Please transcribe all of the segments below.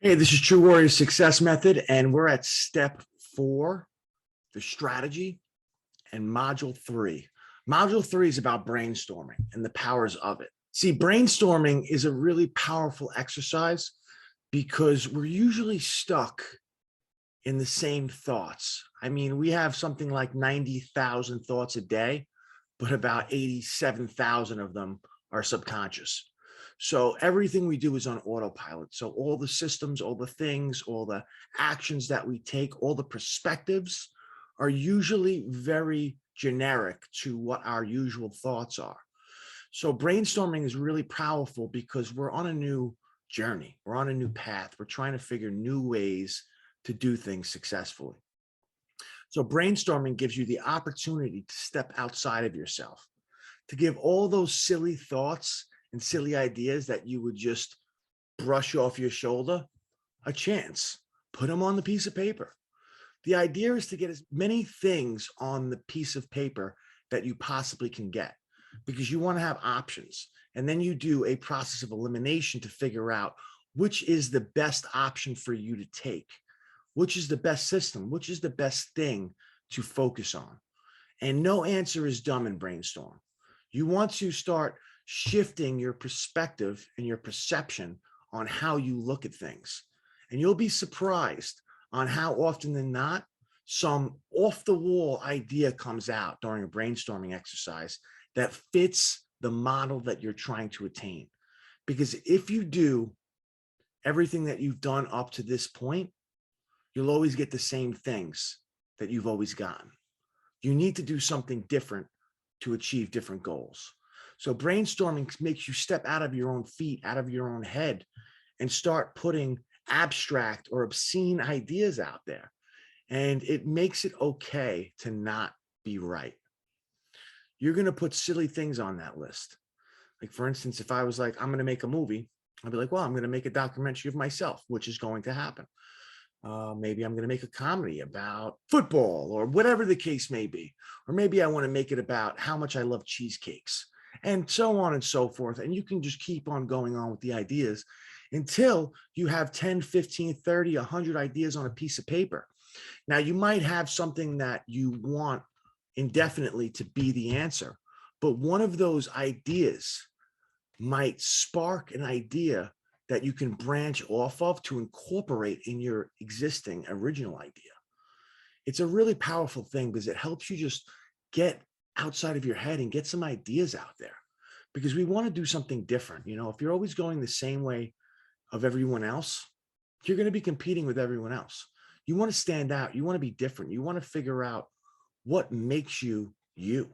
Hey, this is True Warrior Success Method, and we're at step 4, the strategy, and module 3. Module 3 is about brainstorming and the powers of it. See, brainstorming is a really powerful exercise because we're usually stuck in the same thoughts. I mean, we have something like 90,000 thoughts a day, but about 87,000 of them are subconscious. So everything we do is on autopilot. So all the systems, all the things, all the actions that we take, all the perspectives are usually very generic to what our usual thoughts are. So brainstorming is really powerful because we're on a new journey. We're on a new path. We're trying to figure new ways to do things successfully. So brainstorming gives you the opportunity to step outside of yourself, to give all those silly thoughts and silly ideas that you would just brush off your shoulder a chance. Put them on the piece of paper. The idea is to get as many things on the piece of paper that you possibly can get, because you want to have options. And then you do a process of elimination to figure out which is the best option for you to take, which is the best system, which is the best thing to focus on. And no answer is dumb in brainstorm. You want to start shifting your perspective and your perception on how you look at things. And you'll be surprised on how often than not, some off the wall idea comes out during a brainstorming exercise that fits the model that you're trying to attain. Because if you do everything that you've done up to this point, you'll always get the same things that you've always gotten. You need to do something different to achieve different goals. So brainstorming makes you step out of your own feet, out of your own head, and start putting abstract or obscene ideas out there. And it makes it okay to not be right. You're going to put silly things on that list. Like, for instance, if I was like, I'm going to make a movie, I'd be like, well, I'm going to make a documentary of myself, which is going to happen. Maybe I'm going to make a comedy about football or whatever the case may be. Or maybe I want to make it about how much I love cheesecakes and so on and so forth. And you can just keep on going on with the ideas until you have 10, 15, 30, 100 ideas on a piece of paper. Now, you might have something that you want indefinitely to be the answer, but one of those ideas might spark an idea that you can branch off of to incorporate in your existing original idea. It's a really powerful thing because it helps you just get outside of your head and get some ideas out there, because we want to do something different. You know, if you're always going the same way of everyone else, you're going to be competing with everyone else. You want to stand out. You want to be different. You want to figure out what makes you you.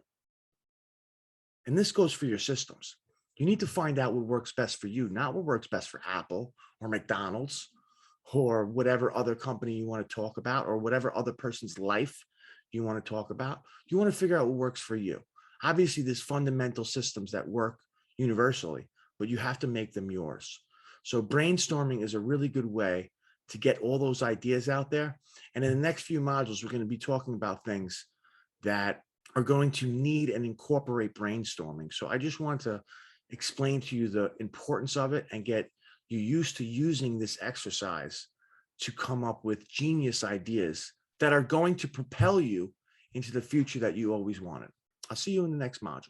And this goes for your systems. You need to find out what works best for you, not what works best for Apple or McDonald's or whatever other company you want to talk about, or whatever other person's life you want to talk about. You want to figure out what works for you. Obviously, there's fundamental systems that work universally, but you have to make them yours. So brainstorming is a really good way to get all those ideas out there. And in the next few modules, we're going to be talking about things that are going to need and incorporate brainstorming. So I just want to explain to you the importance of it and get you used to using this exercise to come up with genius ideas that are going to propel you into the future that you always wanted. I'll see you in the next module.